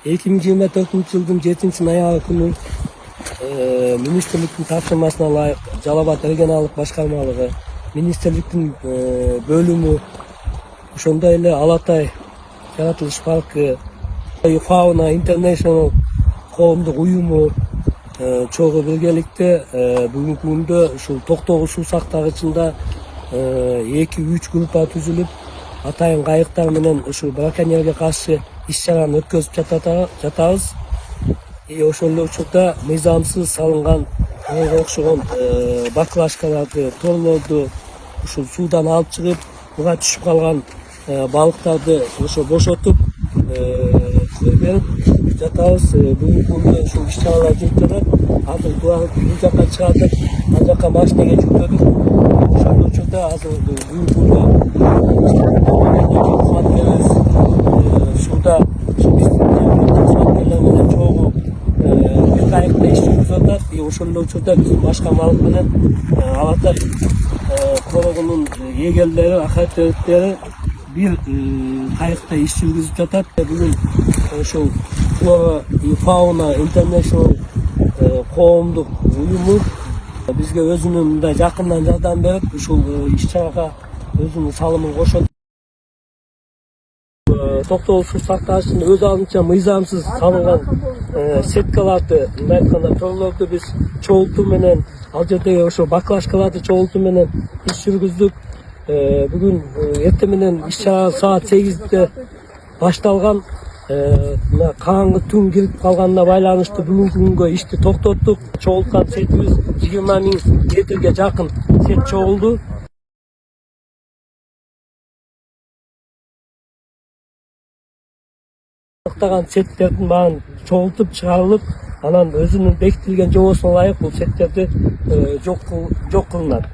2024 жылдың 7 аягы күнү министрликтин тапшырмасына ылайык Жалал Абад регионалдык башкармалыгы, министрликтин бөлүмү, ошондой эле Алатай жаратылыш паркы, Fauna International коомдук уюму чогуу биргеликте бүгүнкү күндө ушул Токтогул суу сактагычында 2-3 группа түзүлүп, атайын кайыктар менен ушул браконьерге каршы иш-чараны өткөзүп жатабыз. Ошол эле учурда мыйзамсыз салынган окшогон баклажкаларды, торлорду ушул суудан алып чыгып, буга түшүп калган балыктарды ошо бошотуп берип жатабыз. Бүгүнкү күндө ушул иш-чаралар жүрүп жатат. Азыр бул жака чыгардык, ал жака машинеге жүктөдүк. Ошол учурда азыр бүгүнкү күндө сууда кызматкерлер менен чогуу бир кайыкта иш жүрүп жатат. Ошол эле учурда биздин башкармалык менен Алатай корогунун эгерлери, акаевтери бир кайыкта иш жүргүзүп жатат. Бүгүн ошол Fauna International коомдук уюму бизге өзүнүн мындай жакындан жардам берип, ушул иш-чарага өзүнүн салымын кошот. Токтогул суу сактагычында өз алдынча мыйзамсыз салынган сеткаларды, мындай айтканда торлорду биз чогултуу менен, ал жердеги ошо баклажкаларды чогултуу менен иш жүргүздүк. Бүгүн эртең менен иш-чара саат 8-де башталган. Мына караңгы түн кирип калганына байланыштуу бүгүнкү күнгө ишти токтоттук. Чогулткан сетибиз 20 000 метрге жакын сет чогулду. Токтогон сеттердин баарын чогултуп чыгарылып, анан өзүнүн бекитилген жобосуна ылайык бул сеттерди жок кылынат.